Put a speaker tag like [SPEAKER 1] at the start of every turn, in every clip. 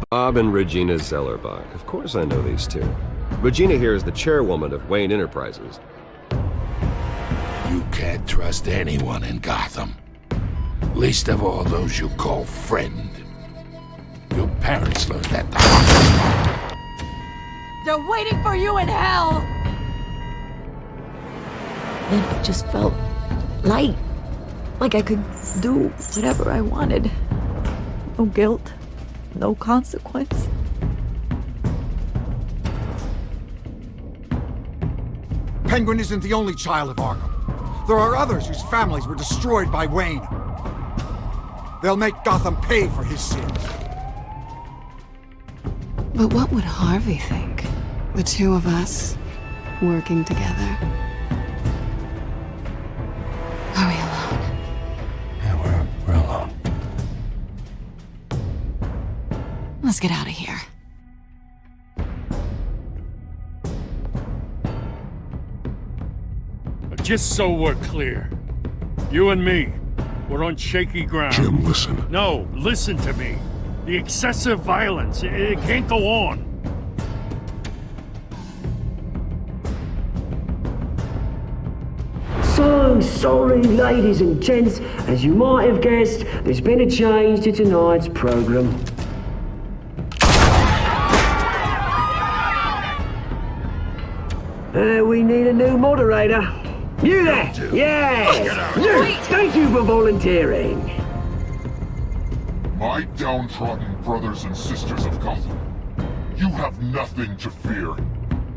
[SPEAKER 1] Bob and Regina Zellerbach. Of course I know these two. Regina here is the chairwoman of Wayne Enterprises.
[SPEAKER 2] You can't trust anyone in Gotham. Least of all those you call friend. Your parents learned that the hard way.
[SPEAKER 3] They're waiting for you in hell!
[SPEAKER 4] It just felt light. Like I could do whatever I wanted. No guilt, no consequence.
[SPEAKER 5] Penguin isn't the only child of Arkham. There are others whose families were destroyed by Wayne. They'll make Gotham pay for his sins.
[SPEAKER 6] But what would Harvey think? The two of us working together. Are we alone?
[SPEAKER 2] Yeah, we're alone.
[SPEAKER 6] Let's get out of here.
[SPEAKER 7] Just so we're clear, you and me, we're on shaky ground.
[SPEAKER 2] Jim, listen.
[SPEAKER 7] No, listen to me. The excessive violence, it can't go on.
[SPEAKER 8] So sorry, ladies and gents. As you might have guessed, there's been a change to tonight's program. We need a new moderator. You there! Yeah! You! Thank you for volunteering.
[SPEAKER 9] My downtrodden brothers and sisters of Gotham, you have nothing to fear.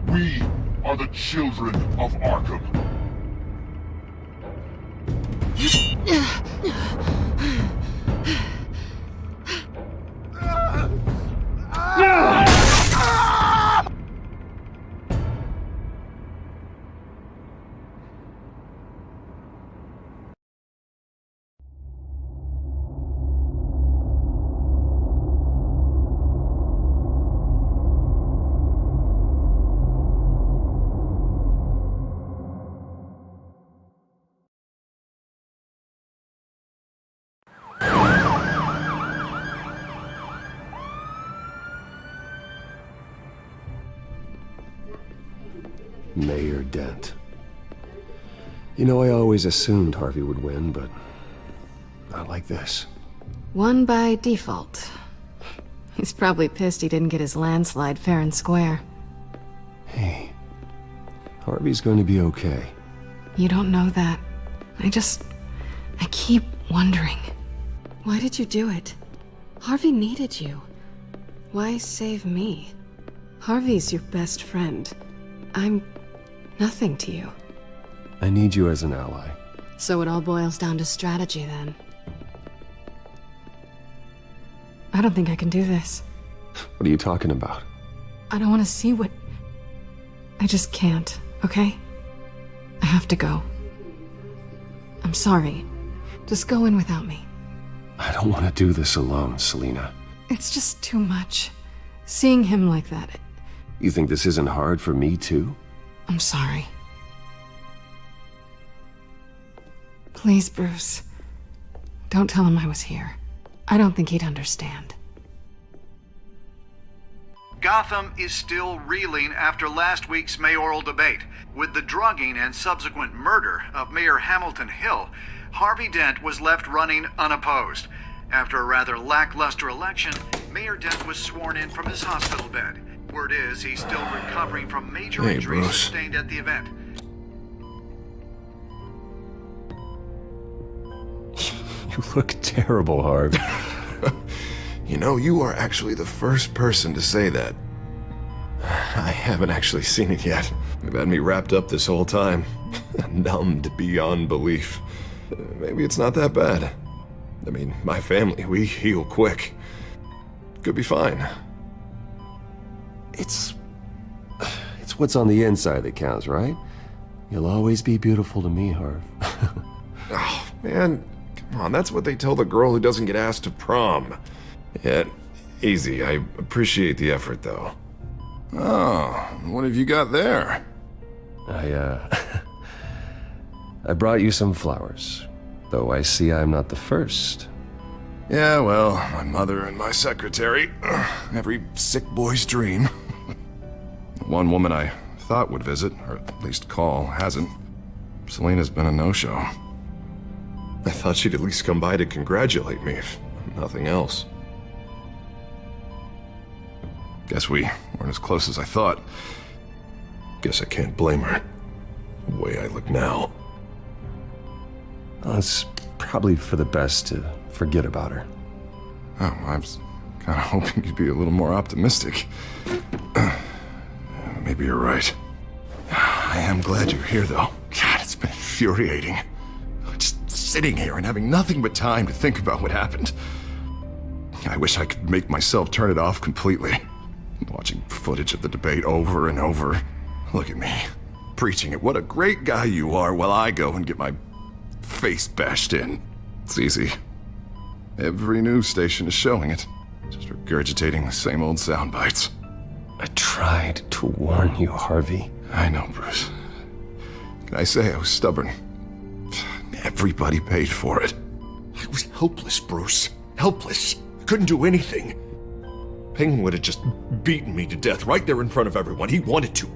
[SPEAKER 9] We are the children of Arkham.
[SPEAKER 1] Mayor Dent. You know, I always assumed Harvey would win, but not like this.
[SPEAKER 6] Won by default. He's probably pissed he didn't get his landslide fair and square.
[SPEAKER 1] Hey, Harvey's going to be okay.
[SPEAKER 6] You don't know that. I keep wondering. Why did you do it? Harvey needed you. Why save me? Harvey's your best friend. I'm nothing to you.
[SPEAKER 1] I need you as an ally.
[SPEAKER 6] So it all boils down to strategy, then. I don't think I can do this.
[SPEAKER 1] What are you talking about?
[SPEAKER 6] I don't want to see what... I just can't, okay? I have to go. I'm sorry. Just go in without me.
[SPEAKER 1] I don't want to do this alone, Selina.
[SPEAKER 6] It's just too much. Seeing him like that...
[SPEAKER 1] You think this isn't hard for me, too?
[SPEAKER 6] I'm sorry. Please, Bruce. Don't tell him I was here. I don't think he'd understand.
[SPEAKER 10] Gotham is still reeling after last week's mayoral debate. With the drugging and subsequent murder of Mayor Hamilton Hill, Harvey Dent was left running unopposed. After a rather lackluster election, Mayor Dent was sworn in from his hospital bed. Word is he's still recovering from major injuries sustained at the event.
[SPEAKER 1] You look terrible, Harv.
[SPEAKER 11] You know, you are actually the first person to say that. I haven't actually seen it yet. They've had me wrapped up this whole time. Numbed beyond belief. Maybe it's not that bad. I mean, my family, we heal quick. Could be fine.
[SPEAKER 1] It's what's on the inside that counts, right? You'll always be beautiful to me, Harv.
[SPEAKER 11] Oh, man. Come on, that's what they tell the girl who doesn't get asked to prom. Yeah, easy. I appreciate the effort, though.
[SPEAKER 2] Oh, what have you got there?
[SPEAKER 1] I brought you some flowers. Though I see I'm not the first.
[SPEAKER 11] Yeah, well, my mother and my secretary. Every sick boy's dream. One woman I thought would visit, or at least call, hasn't. Selena's been a no-show. I thought she'd at least come by to congratulate me, if nothing else. Guess we weren't as close as I thought. Guess I can't blame her. The way I look now.
[SPEAKER 1] Well, it's probably for the best to forget about her.
[SPEAKER 11] Oh, I was kind of hoping you'd be a little more optimistic. Maybe you're right. I am glad you're here, though. God, it's been infuriating. Just sitting here and having nothing but time to think about what happened. I wish I could make myself turn it off completely. Watching footage of the debate over and over. Look at me, preaching it. What a great guy you are, while I go and get my face bashed in. It's easy. Every news station is showing it. Just regurgitating the same old sound bites.
[SPEAKER 1] I tried to warn you, Harvey.
[SPEAKER 11] I know, Bruce. Can I say I was stubborn? Everybody paid for it. I was helpless, Bruce. Helpless. I couldn't do anything. Penguin would have just beaten me to death right there in front of everyone. He wanted to.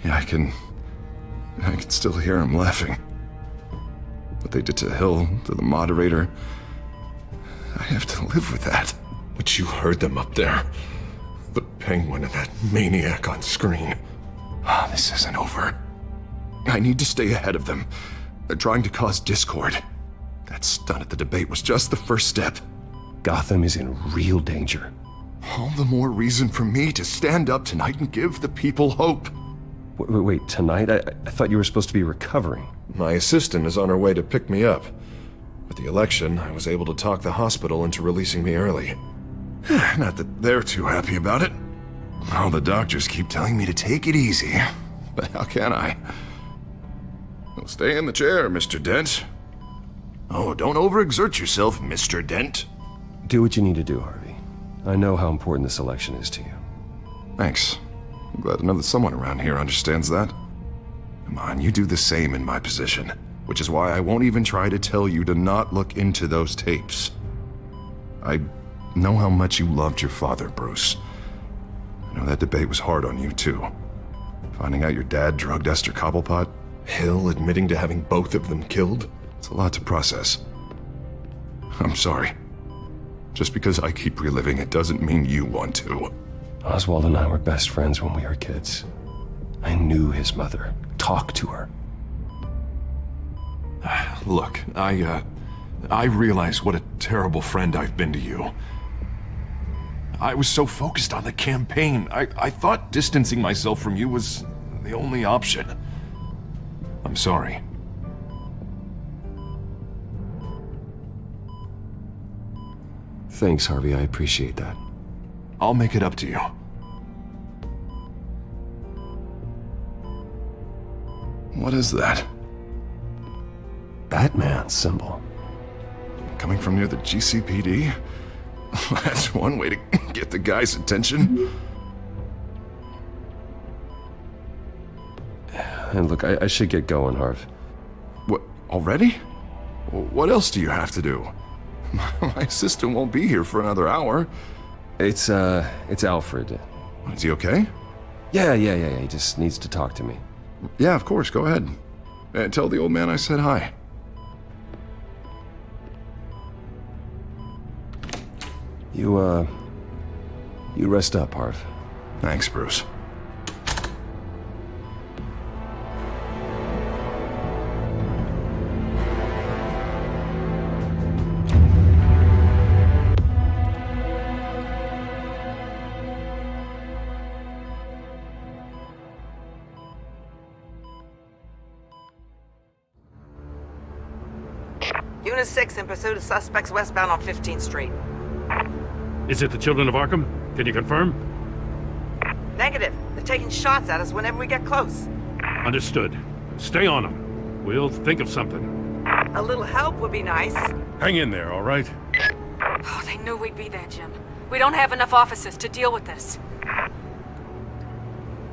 [SPEAKER 11] Yeah, I can still hear him laughing. What they did to Hill, to the moderator. I have to live with that. But you heard them up there. The Penguin and that maniac on screen. Ah, this isn't over. I need to stay ahead of them. They're trying to cause discord. That stunt at the debate was just the first step.
[SPEAKER 1] Gotham is in real danger.
[SPEAKER 11] All the more reason for me to stand up tonight and give the people hope.
[SPEAKER 1] Wait, tonight? I thought you were supposed to be recovering.
[SPEAKER 11] My assistant is on her way to pick me up. With the election, I was able to talk the hospital into releasing me early. Not that they're too happy about it. All the doctors keep telling me to take it easy. But how can I? Well, stay in the chair, Mr. Dent. Oh, don't overexert yourself, Mr. Dent.
[SPEAKER 1] Do what you need to do, Harvey. I know how important this election is to you.
[SPEAKER 11] Thanks. I'm glad to know that someone around here understands that. Come on, you do the same in my position. Which is why I won't even try to tell you to not look into those tapes. I know how much you loved your father, Bruce. I know that debate was hard on you, too. Finding out your dad drugged Esther Cobblepot, Hill admitting to having both of them killed. It's a lot to process. I'm sorry. Just because I keep reliving it doesn't mean you want to.
[SPEAKER 1] Oswald and I were best friends when we were kids. I knew his mother. Talked to her.
[SPEAKER 11] Look, I realize what a terrible friend I've been to you. I was so focused on the campaign. I thought distancing myself from you was the only option. I'm sorry.
[SPEAKER 1] Thanks, Harvey. I appreciate that.
[SPEAKER 11] I'll make it up to you. What is that?
[SPEAKER 1] Batman symbol.
[SPEAKER 11] Coming from near the GCPD? That's one way to get the guy's attention.
[SPEAKER 1] And look, I should get going, Harv.
[SPEAKER 11] What, already? What else do you have to do? My assistant won't be here for another hour.
[SPEAKER 1] It's Alfred.
[SPEAKER 11] Is he okay?
[SPEAKER 1] Yeah, he just needs to talk to me.
[SPEAKER 11] Yeah, of course, go ahead. And tell the old man I said hi.
[SPEAKER 1] You rest up, Harv.
[SPEAKER 11] Thanks, Bruce.
[SPEAKER 12] Unit 6 in pursuit of suspects westbound on 15th Street.
[SPEAKER 7] Is it the children of Arkham? Can you confirm?
[SPEAKER 12] Negative. They're taking shots at us whenever we get close.
[SPEAKER 7] Understood. Stay on them. We'll think of something.
[SPEAKER 12] A little help would be nice.
[SPEAKER 7] Hang in there, all right?
[SPEAKER 3] Oh, they knew we'd be there, Jim. We don't have enough officers to deal with this.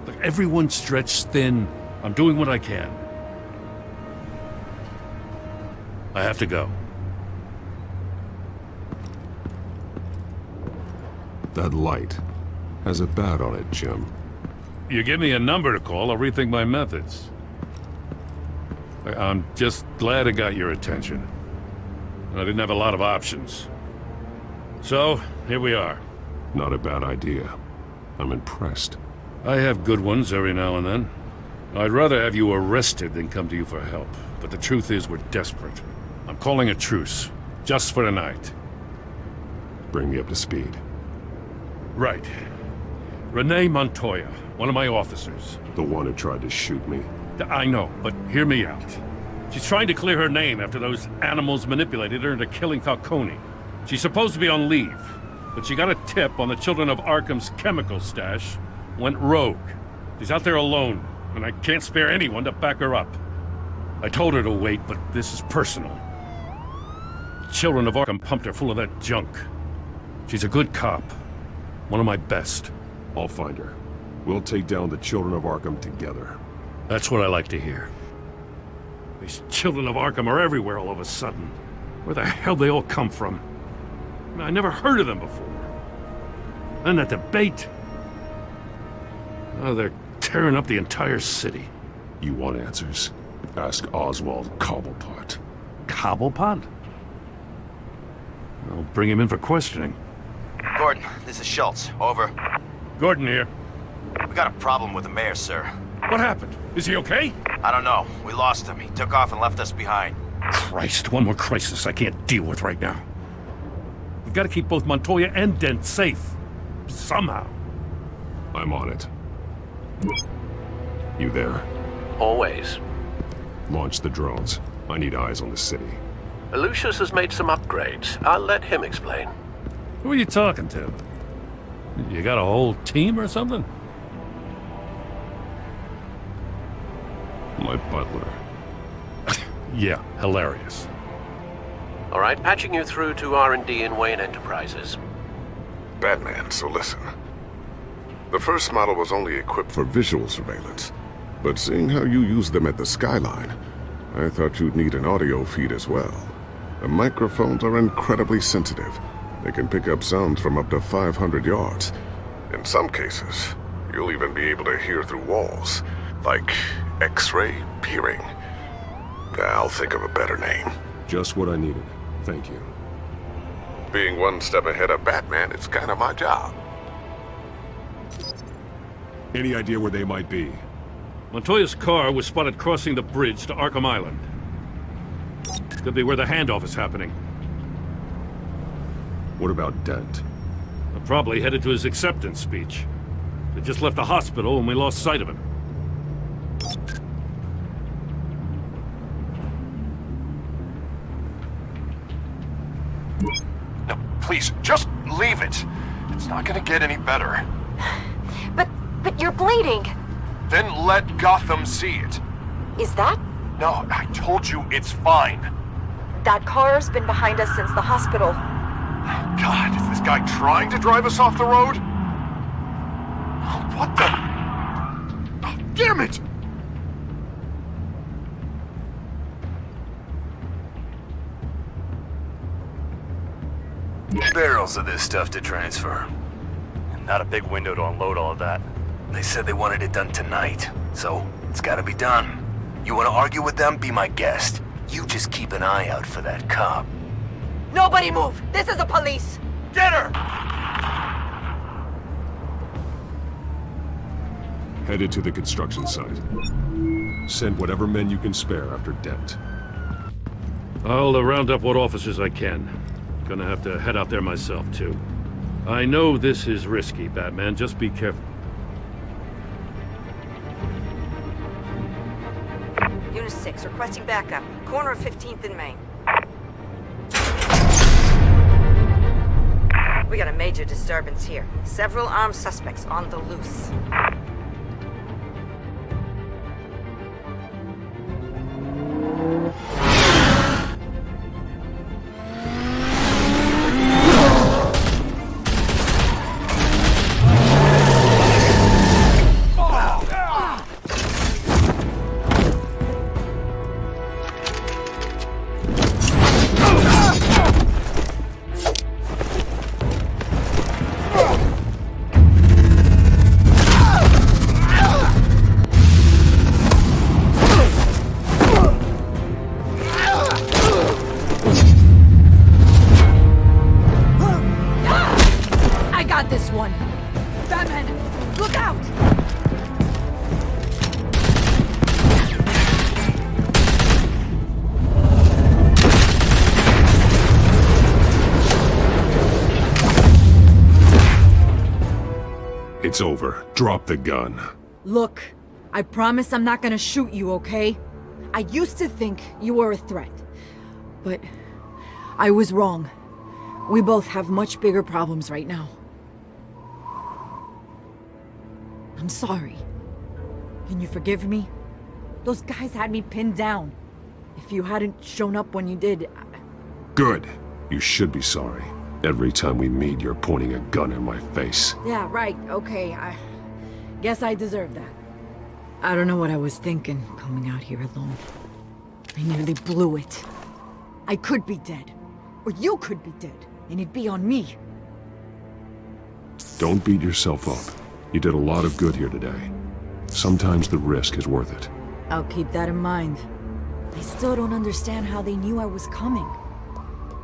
[SPEAKER 7] Look, everyone's stretched thin. I'm doing what I can. I have to go.
[SPEAKER 9] That light has a bat on it, Jim.
[SPEAKER 7] You give me a number to call, I'll rethink my methods. I'm just glad it got your attention. I didn't have a lot of options. So, here we are.
[SPEAKER 9] Not a bad idea. I'm impressed.
[SPEAKER 7] I have good ones every now and then. I'd rather have you arrested than come to you for help. But the truth is, we're desperate. I'm calling a truce. Just for tonight.
[SPEAKER 9] Bring me up to speed.
[SPEAKER 7] Right. Renee Montoya, one of my officers.
[SPEAKER 9] The one who tried to shoot me.
[SPEAKER 7] I know, but hear me out. She's trying to clear her name after those animals manipulated her into killing Falcone. She's supposed to be on leave, but she got a tip on the Children of Arkham's chemical stash, went rogue. She's out there alone, and I can't spare anyone to back her up. I told her to wait, but this is personal. The Children of Arkham pumped her full of that junk. She's a good cop. One of my best.
[SPEAKER 9] I'll find her. We'll take down the Children of Arkham together.
[SPEAKER 7] That's what I like to hear. These Children of Arkham are everywhere all of a sudden. Where the hell they all come from? I never heard of them before. And that debate. Oh, they're tearing up the entire city.
[SPEAKER 9] You want answers? Ask Oswald Cobblepot.
[SPEAKER 7] Cobblepot? I'll bring him in for questioning.
[SPEAKER 13] Gordon, this is Schultz. Over.
[SPEAKER 7] Gordon here.
[SPEAKER 13] We got a problem with the mayor, sir.
[SPEAKER 7] What happened? Is he okay?
[SPEAKER 13] I don't know. We lost him. He took off and left us behind.
[SPEAKER 7] Christ, one more crisis I can't deal with right now. We've got to keep both Montoya and Dent safe. Somehow.
[SPEAKER 9] I'm on it. You there?
[SPEAKER 14] Always.
[SPEAKER 9] Launch the drones. I need eyes on the city.
[SPEAKER 14] Lucius has made some upgrades. I'll let him explain.
[SPEAKER 7] Who are you talking to? You got a whole team or something?
[SPEAKER 9] My butler.
[SPEAKER 7] Yeah, hilarious.
[SPEAKER 14] All right, patching you through to R&D in Wayne Enterprises.
[SPEAKER 15] Batman, so listen. The first model was only equipped for visual surveillance, but seeing how you use them at the Skyline, I thought you'd need an audio feed as well. The microphones are incredibly sensitive. They can pick up sounds from up to 500 yards. In some cases, you'll even be able to hear through walls, like X-ray peering. I'll think of a better name.
[SPEAKER 9] Just what I needed. Thank you.
[SPEAKER 15] Being one step ahead of Batman, it's kind of my job.
[SPEAKER 9] Any idea where they might be?
[SPEAKER 7] Montoya's car was spotted crossing the bridge to Arkham Island. Could be where the handoff is happening.
[SPEAKER 9] What about Dent?
[SPEAKER 7] They're probably headed to his acceptance speech. They just left the hospital and we lost sight of him.
[SPEAKER 15] No, please, just leave it. It's not gonna get any better.
[SPEAKER 16] But you're bleeding.
[SPEAKER 15] Then let Gotham see it.
[SPEAKER 16] Is that?
[SPEAKER 15] No, I told you it's fine.
[SPEAKER 16] That car's been behind us since the hospital.
[SPEAKER 15] God, is this guy trying to drive us off the road? What the? Oh, damn it!
[SPEAKER 17] Barrels of this stuff to transfer. Not a big window to unload all of that. They said they wanted it done tonight, so it's gotta be done. You wanna argue with them? Be my guest. You just keep an eye out for that cop.
[SPEAKER 16] Nobody move! This is the police!
[SPEAKER 17] Get her!
[SPEAKER 9] Headed to the construction site. Send whatever men you can spare after Dent.
[SPEAKER 7] I'll round up what officers I can. Gonna have to head out there myself, too. I know this is risky, Batman. Just be careful.
[SPEAKER 12] Unit 6, requesting backup. Corner of 15th and Main. We got a major disturbance here. Several armed suspects on the loose.
[SPEAKER 18] It's over. Drop the gun.
[SPEAKER 19] Look, I promise I'm not gonna shoot you, okay? I used to think you were a threat. But I was wrong. We both have much bigger problems right now. I'm sorry. Can you forgive me? Those guys had me pinned down. If you hadn't shown up when you did...
[SPEAKER 18] Good. You should be sorry. Every time we meet, you're pointing a gun in my face.
[SPEAKER 19] Yeah, right, okay. I guess I deserve that. I don't know what I was thinking, coming out here alone. I nearly blew it. I could be dead. Or you could be dead, and it'd be on me.
[SPEAKER 18] Don't beat yourself up. You did a lot of good here today. Sometimes the risk is worth it.
[SPEAKER 19] I'll keep that in mind. I still don't understand how they knew I was coming.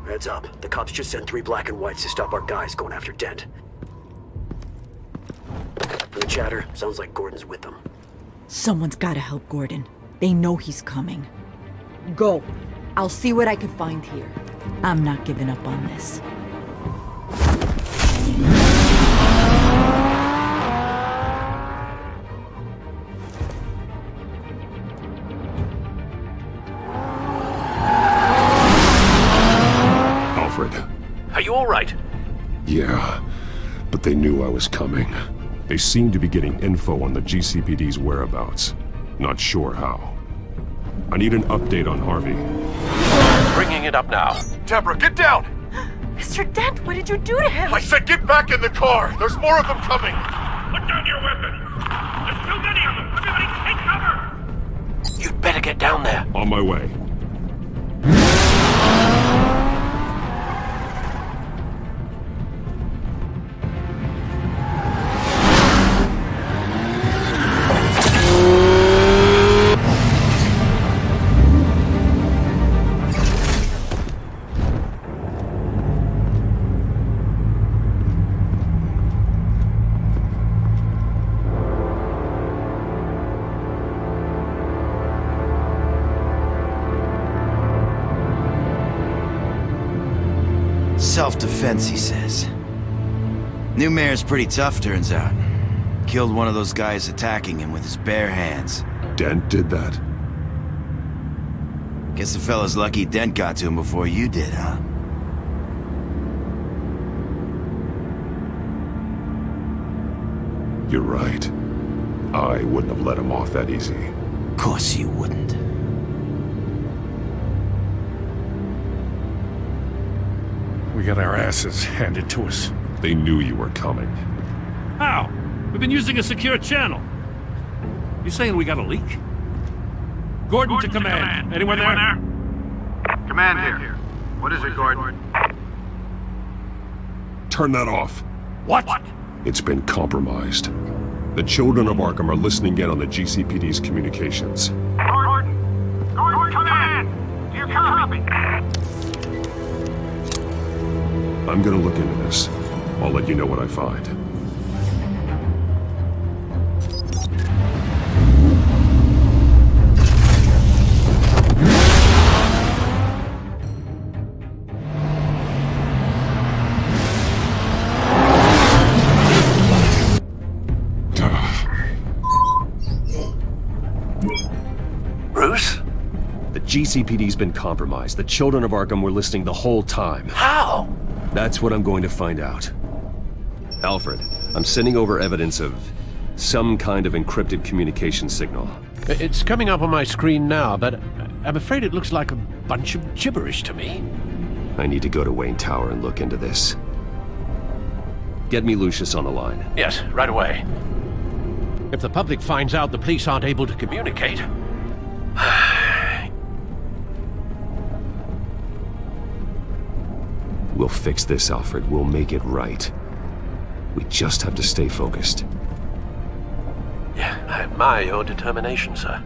[SPEAKER 8] Heads up. The cops just sent 3 black and whites to stop our guys going after Dent. From the chatter, sounds like Gordon's with them.
[SPEAKER 19] Someone's gotta help Gordon. They know he's coming. Go. I'll see what I can find here. I'm not giving up on this.
[SPEAKER 14] Are you all right?
[SPEAKER 18] Yeah, but they knew I was coming. They seemed to be getting info on the GCPD's whereabouts. Not sure how. I need an update on Harvey.
[SPEAKER 14] Bringing it up now.
[SPEAKER 17] Deborah, get down!
[SPEAKER 19] Mr. Dent, what did you do to him?
[SPEAKER 17] I said get back in the car! There's more of them coming!
[SPEAKER 7] Put down your weapon! There's too many of them! Everybody take cover!
[SPEAKER 14] You'd better get down there.
[SPEAKER 18] On my way.
[SPEAKER 13] Self-defense, he says. New mayor's pretty tough, turns out. Killed one of those guys attacking him with his bare hands.
[SPEAKER 18] Dent did that?
[SPEAKER 13] Guess the fella's lucky Dent got to him before you did, huh?
[SPEAKER 18] You're right. I wouldn't have let him off that easy.
[SPEAKER 13] Of course you wouldn't.
[SPEAKER 7] We got our asses handed to us.
[SPEAKER 18] They knew you were coming.
[SPEAKER 7] How? We've been using a secure channel. You saying we got a leak? Gordon to command. Anyone there?
[SPEAKER 10] Command here. What is it, Gordon?
[SPEAKER 18] Turn that off.
[SPEAKER 7] What?
[SPEAKER 18] It's been compromised. The children of Arkham are listening in on the GCPD's communications.
[SPEAKER 7] Gordon, command! Do you copy?
[SPEAKER 18] I'm gonna look into this. I'll let you know what I find.
[SPEAKER 14] Bruce?
[SPEAKER 1] The GCPD's been compromised. The children of Arkham were listening the whole time.
[SPEAKER 14] How?
[SPEAKER 1] That's what I'm going to find out. Alfred, I'm sending over evidence of some kind of encrypted communication signal.
[SPEAKER 14] It's coming up on my screen now, but I'm afraid it looks like a bunch of gibberish to me.
[SPEAKER 1] I need to go to Wayne Tower and look into this. Get me Lucius on the line.
[SPEAKER 14] Yes, right away. If the public finds out the police aren't able to communicate...
[SPEAKER 1] We'll fix this, Alfred. We'll make it right. We just have to stay focused.
[SPEAKER 14] Yeah, I admire your determination, sir.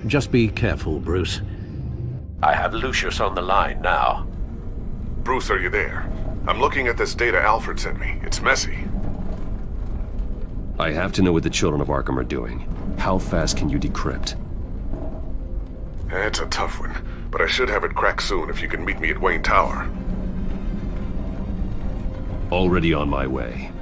[SPEAKER 14] Just be careful, Bruce. I have Lucius on the line now.
[SPEAKER 15] Bruce, are you there? I'm looking at this data Alfred sent me. It's messy.
[SPEAKER 1] I have to know what the children of Arkham are doing. How fast can you decrypt?
[SPEAKER 15] It's a tough one, but I should have it cracked soon if you can meet me at Wayne Tower.
[SPEAKER 1] Already on my way.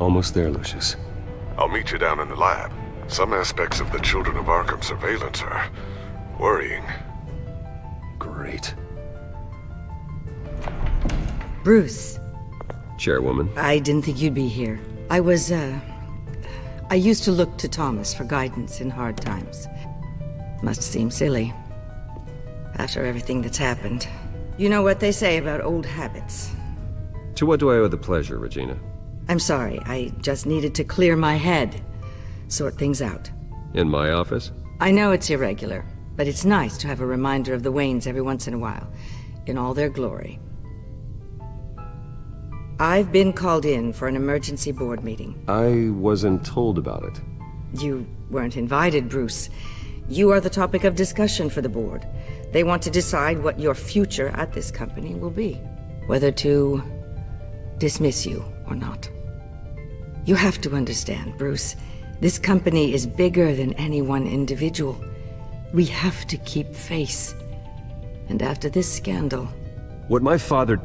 [SPEAKER 1] Almost there, Lucius.
[SPEAKER 15] I'll meet you down in the lab. Some aspects of the Children of Arkham surveillance are worrying.
[SPEAKER 1] Great.
[SPEAKER 20] Bruce.
[SPEAKER 1] Chairwoman.
[SPEAKER 20] I didn't think you'd be here. I used to look to Thomas for guidance in hard times. Must seem silly. After everything that's happened. You know what they say about old habits.
[SPEAKER 1] To what do I owe the pleasure, Regina?
[SPEAKER 20] I'm sorry, I just needed to clear my head. Sort things out.
[SPEAKER 1] In my office?
[SPEAKER 20] I know it's irregular, but it's nice to have a reminder of the Waynes every once in a while. In all their glory. I've been called in for an emergency board meeting.
[SPEAKER 1] I wasn't told about it.
[SPEAKER 20] You weren't invited, Bruce. You are the topic of discussion for the board. They want to decide what your future at this company will be. Whether to dismiss you or not. You have to understand, Bruce. This company is bigger than any one individual. We have to keep face. And after this scandal...
[SPEAKER 1] What my father...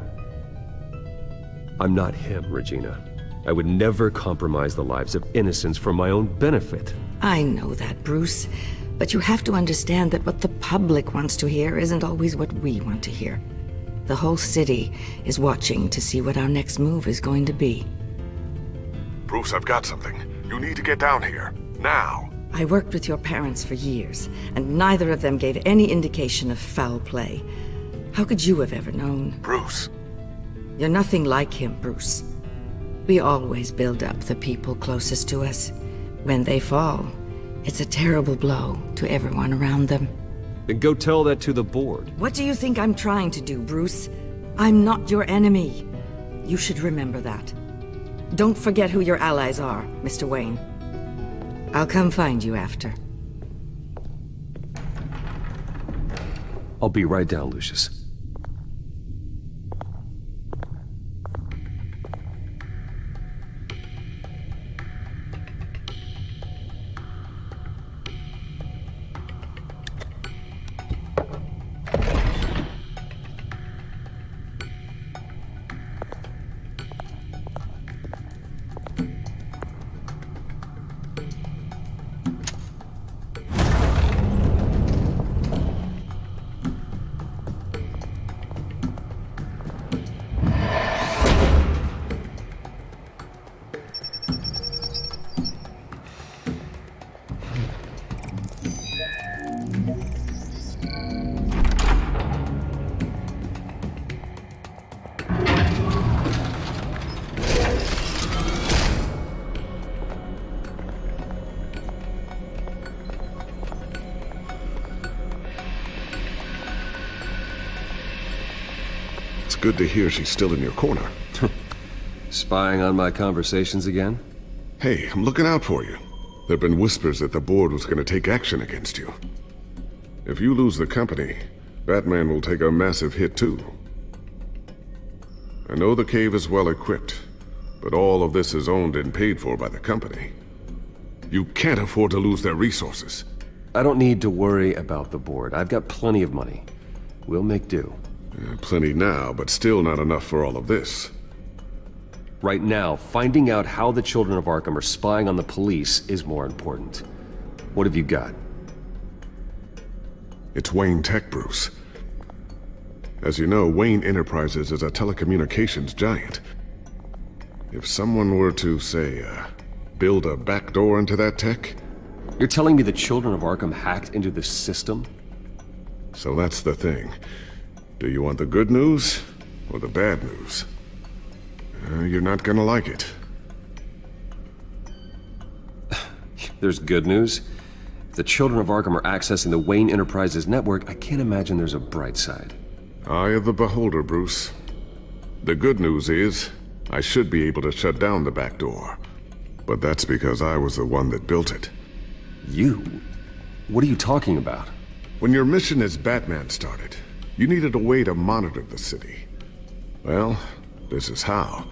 [SPEAKER 1] I'm not him, Regina. I would never compromise the lives of innocents for my own benefit.
[SPEAKER 20] I know that, Bruce. But you have to understand that what the public wants to hear isn't always what we want to hear. The whole city is watching to see what our next move is going to be.
[SPEAKER 15] Bruce, I've got something. You need to get down here. Now.
[SPEAKER 20] I worked with your parents for years, and neither of them gave any indication of foul play. How could you have ever known?
[SPEAKER 15] Bruce.
[SPEAKER 20] You're nothing like him, Bruce. We always build up the people closest to us. When they fall, it's a terrible blow to everyone around them.
[SPEAKER 1] Then go tell that to the board.
[SPEAKER 20] What do you think I'm trying to do, Bruce? I'm not your enemy. You should remember that. Don't forget who your allies are, Mr. Wayne. I'll come find you after.
[SPEAKER 1] I'll be right down, Lucius.
[SPEAKER 15] Good to hear she's still in your corner.
[SPEAKER 1] Spying on my conversations again?
[SPEAKER 15] Hey, I'm looking out for you. There have been whispers that the board was going to take action against you. If you lose the company, Batman will take a massive hit too. I know the cave is well equipped, but all of this is owned and paid for by the company. You can't afford to lose their resources.
[SPEAKER 1] I don't need to worry about the board. I've got plenty of money. We'll make do.
[SPEAKER 15] Plenty now, but still not enough for all of this.
[SPEAKER 1] Right now, finding out how the Children of Arkham are spying on the police is more important. What have you got?
[SPEAKER 15] It's Wayne Tech, Bruce. As you know, Wayne Enterprises is a telecommunications giant. If someone were to, say, build a backdoor into that tech...
[SPEAKER 1] You're telling me the Children of Arkham hacked into the system?
[SPEAKER 15] So that's the thing. Do you want the good news, or the bad news? You're not gonna like it.
[SPEAKER 1] There's good news. If the Children of Arkham are accessing the Wayne Enterprises network, I can't imagine there's a bright side.
[SPEAKER 15] Eye of the beholder, Bruce. The good news is, I should be able to shut down the back door. But that's because I was the one that built it.
[SPEAKER 1] You? What are you talking about?
[SPEAKER 15] When your mission as Batman started, you needed a way to monitor the city. Well, this is how.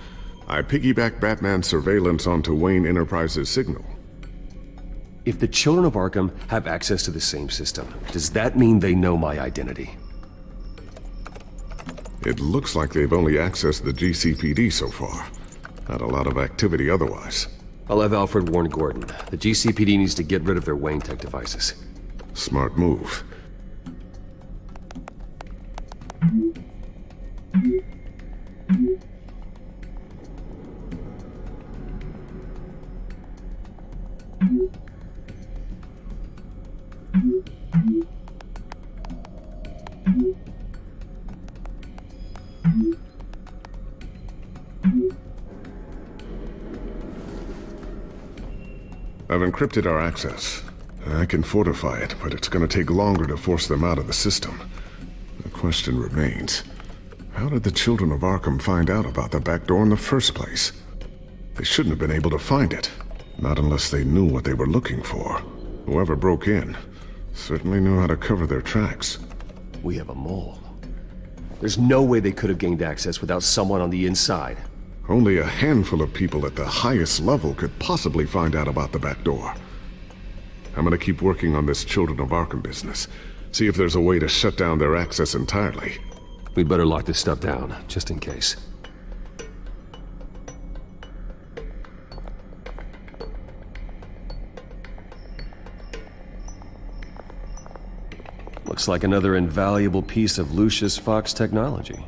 [SPEAKER 15] I piggybacked Batman's surveillance onto Wayne Enterprises' signal.
[SPEAKER 1] If the Children of Arkham have access to the same system, does that mean they know my identity?
[SPEAKER 15] It looks like they've only accessed the GCPD so far. Not a lot of activity otherwise.
[SPEAKER 1] I'll have Alfred warn Gordon. The GCPD needs to get rid of their Wayne tech devices.
[SPEAKER 15] Smart move. I've encrypted our access. I can fortify it, but it's gonna take longer to force them out of the system. The question remains, how did the children of Arkham find out about the back door in the first place? They shouldn't have been able to find it. Not unless they knew what they were looking for. Whoever broke in certainly knew how to cover their tracks.
[SPEAKER 1] We have a mole. There's no way they could have gained access without someone on the inside.
[SPEAKER 15] Only a handful of people at the highest level could possibly find out about the back door. I'm gonna keep working on this Children of Arkham business. See if there's a way to shut down their access entirely.
[SPEAKER 1] We'd better lock this stuff down, just in case. Looks like another invaluable piece of Lucius Fox technology.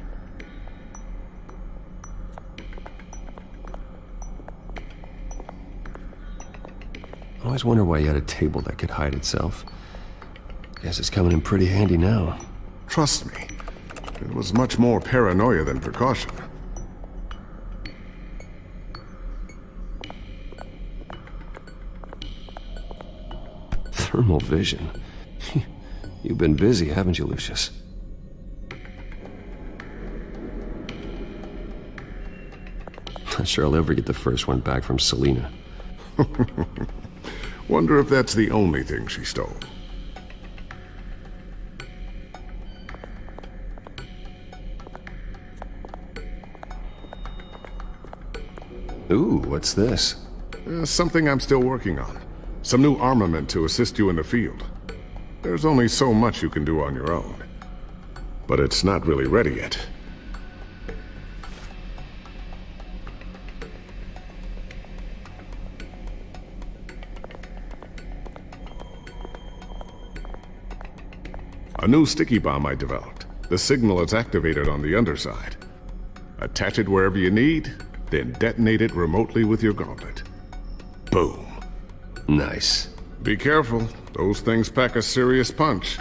[SPEAKER 1] I always wonder why you had a table that could hide itself. Guess it's coming in pretty handy now.
[SPEAKER 15] Trust me, it was much more paranoia than precaution.
[SPEAKER 1] Thermal vision. You've been busy, haven't you, Lucius? Not sure I'll ever get the first one back from Selina.
[SPEAKER 15] Wonder if that's the only thing she stole.
[SPEAKER 1] Ooh, what's this?
[SPEAKER 15] Something I'm still working on. Some new armament to assist you in the field. There's only so much you can do on your own. But it's not really ready yet. A new sticky bomb I developed. The signal is activated on the underside. Attach it wherever you need, then detonate it remotely with your gauntlet. Boom.
[SPEAKER 1] Nice.
[SPEAKER 15] Be careful. Those things pack a serious punch.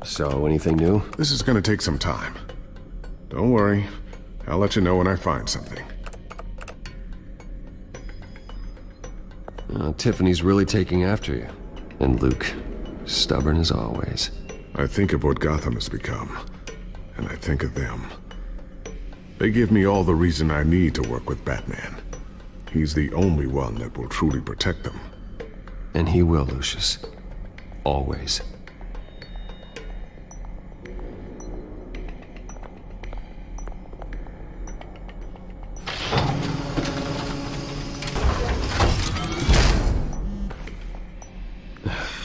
[SPEAKER 1] So, anything new?
[SPEAKER 15] This is gonna take some time. Don't worry. I'll let you know when I find something.
[SPEAKER 1] Tiffany's really taking after you. And Luke, stubborn as always.
[SPEAKER 15] I think of what Gotham has become, and I think of them. They give me all the reason I need to work with Batman. He's the only one that will truly protect them.
[SPEAKER 1] And he will, Lucius. Always.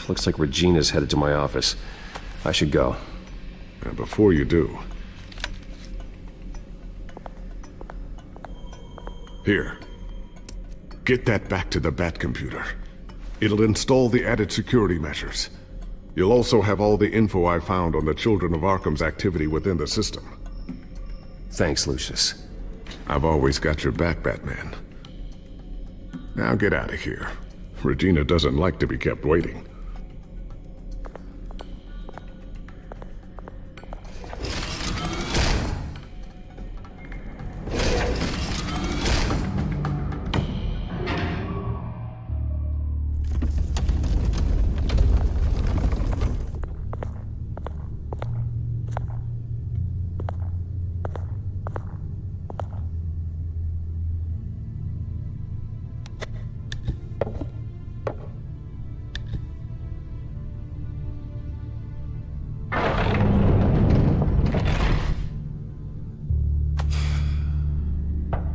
[SPEAKER 1] Looks like Regina's headed to my office. I should go.
[SPEAKER 15] And before you do... Here. Get that back to the Bat computer. It'll install the added security measures. You'll also have all the info I found on the Children of Arkham's activity within the system.
[SPEAKER 1] Thanks, Lucius.
[SPEAKER 15] I've always got your back, Batman. Now get out of here. Regina doesn't like to be kept waiting.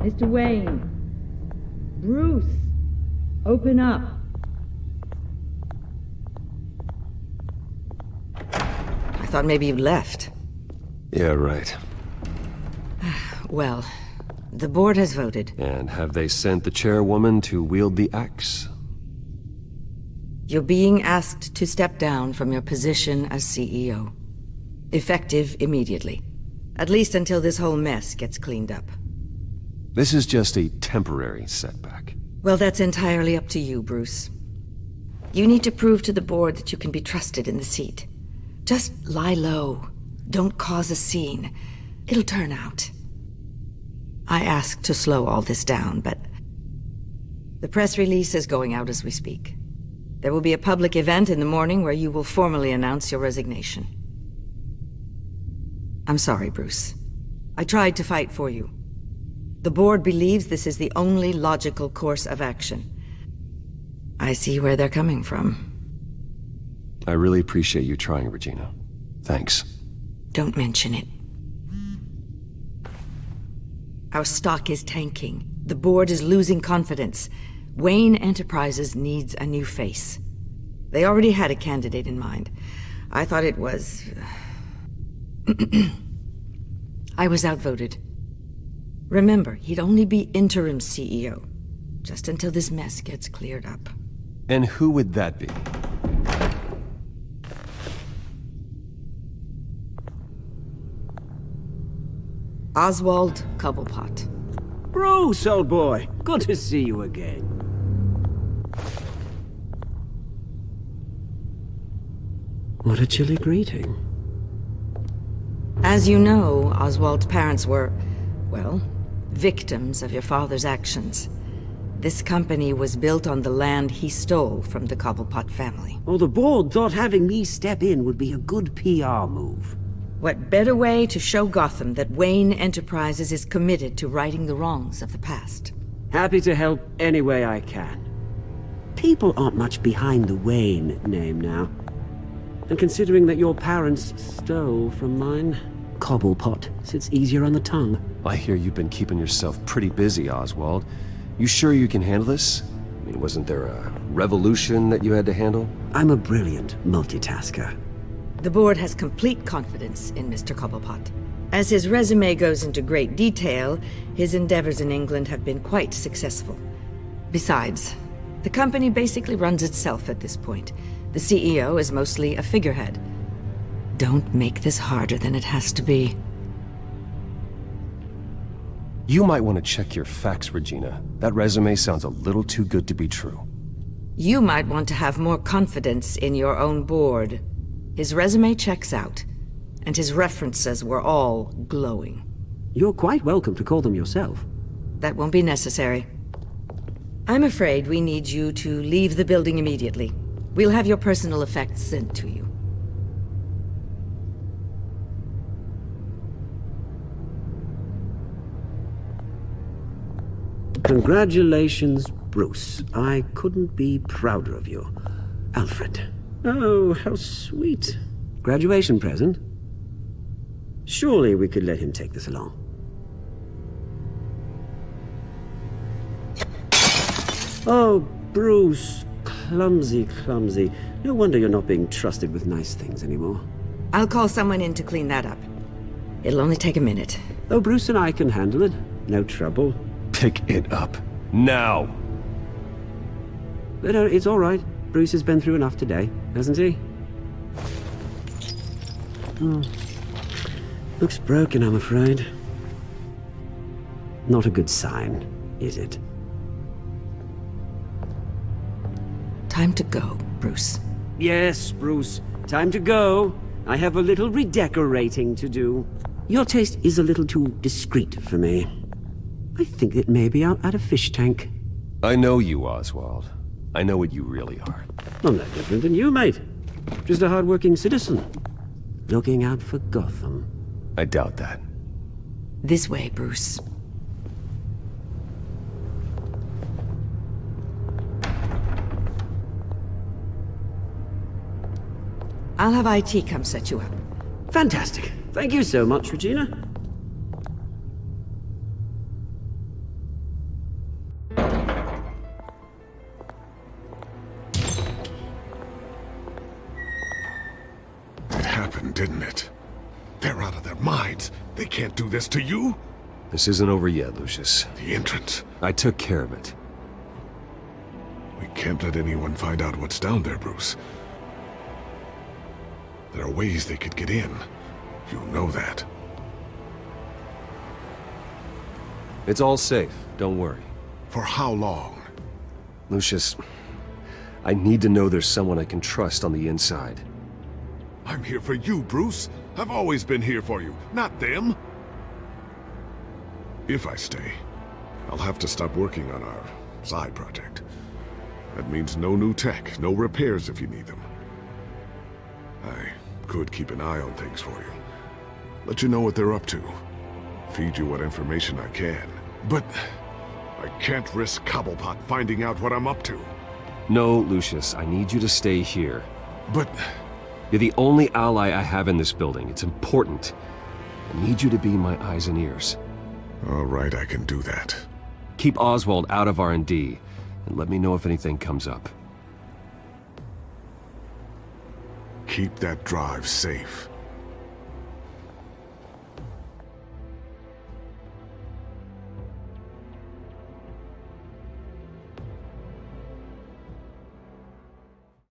[SPEAKER 20] Mr. Wayne. Bruce. Open up. I thought maybe you left.
[SPEAKER 1] Yeah, right.
[SPEAKER 20] Well, the board has voted.
[SPEAKER 1] And have they sent the chairwoman to wield the axe?
[SPEAKER 20] You're being asked to step down from your position as CEO. Effective immediately. At least until this whole mess gets cleaned up.
[SPEAKER 1] This is just a temporary setback.
[SPEAKER 20] Well, that's entirely up to you, Bruce. You need to prove to the board that you can be trusted in the seat. Just lie low. Don't cause a scene. It'll turn out. I asked to slow all this down, but the press release is going out as we speak. There will be a public event in the morning where you will formally announce your resignation. I'm sorry, Bruce. I tried to fight for you. The board believes this is the only logical course of action. I see where they're coming from.
[SPEAKER 1] I really appreciate you trying, Regina. Thanks.
[SPEAKER 20] Don't mention it. Our stock is tanking. The board is losing confidence. Wayne Enterprises needs a new face. They already had a candidate in mind. I thought it was... I was outvoted. Remember, he'd only be interim CEO, just until this mess gets cleared up.
[SPEAKER 1] And who would that be?
[SPEAKER 20] Oswald Cobblepot.
[SPEAKER 21] Bruce, old boy. Good to see you again. What a chilly greeting.
[SPEAKER 20] As you know, Oswald's parents were, well, victims of your father's actions. This company was built on the land he stole from the Cobblepot family.
[SPEAKER 21] Oh, the board thought having me step in would be a good PR move.
[SPEAKER 20] What better way to show Gotham that Wayne Enterprises is committed to righting the wrongs of the past?
[SPEAKER 21] Happy to help any way I can. People aren't much behind the Wayne name now. And considering that your parents stole from mine, Cobblepot sits easier on the tongue.
[SPEAKER 1] I hear you've been keeping yourself pretty busy, Oswald. You sure you can handle this? I mean, wasn't there a revolution that you had to handle?
[SPEAKER 21] I'm a brilliant multitasker.
[SPEAKER 20] The board has complete confidence in Mr. Cobblepot. As his resume goes into great detail, his endeavors in England have been quite successful. Besides, the company basically runs itself at this point. The CEO is mostly a figurehead. Don't make this harder than it has to be.
[SPEAKER 1] You might want to check your facts, Regina. That resume sounds a little too good to be true.
[SPEAKER 20] You might want to have more confidence in your own board. His resume checks out, and his references were all glowing.
[SPEAKER 21] You're quite welcome to call them yourself.
[SPEAKER 20] That won't be necessary. I'm afraid we need you to leave the building immediately. We'll have your personal effects sent to you.
[SPEAKER 21] Congratulations, Bruce. I couldn't be prouder of you. Alfred. Oh, how sweet. Graduation present? Surely we could let him take this along. Oh, Bruce. Clumsy, clumsy. No wonder you're not being trusted with nice things anymore.
[SPEAKER 20] I'll call someone in to clean that up. It'll only take a minute.
[SPEAKER 21] Oh, Bruce and I can handle it. No trouble.
[SPEAKER 1] Pick it up. Now!
[SPEAKER 21] But it's all right. Bruce has been through enough today, hasn't he? Looks broken, I'm afraid. Not a good sign, is it?
[SPEAKER 20] Time to go, Bruce.
[SPEAKER 21] Yes, Bruce. Time to go. I have a little redecorating to do. Your taste is a little too discreet for me. I think that maybe I'll add a fish tank.
[SPEAKER 1] I know you, Oswald. I know what you really are.
[SPEAKER 21] I'm no different than you, mate. Just a hard-working citizen. Looking out for Gotham.
[SPEAKER 1] I doubt that.
[SPEAKER 20] This way, Bruce. I'll have IT come set you up.
[SPEAKER 21] Fantastic. Thank you so much, Regina.
[SPEAKER 15] happened, didn't it? They're out of their minds. They can't do this to you.
[SPEAKER 1] This isn't over yet, Lucius.
[SPEAKER 15] The entrance.
[SPEAKER 1] I took care of it.
[SPEAKER 15] We can't let anyone find out what's down there, Bruce. There are ways they could get in. You know that.
[SPEAKER 1] It's all safe, don't worry.
[SPEAKER 15] For how long?
[SPEAKER 1] Lucius, I need to know there's someone I can trust on the inside.
[SPEAKER 15] I'm here for you, Bruce. I've always been here for you, not them. If I stay, I'll have to stop working on our side project. That means no new tech, no repairs if you need them. I could keep an eye on things for you. Let you know what they're up to. Feed you what information I can. But I can't risk Cobblepot finding out what I'm up to.
[SPEAKER 1] No, Lucius, I need you to stay here.
[SPEAKER 15] But...
[SPEAKER 1] You're the only ally I have in this building. It's important. I need you to be my eyes and ears.
[SPEAKER 15] All right, I can do that.
[SPEAKER 1] Keep Oswald out of R&D, and let me know if anything comes up.
[SPEAKER 15] Keep that drive safe.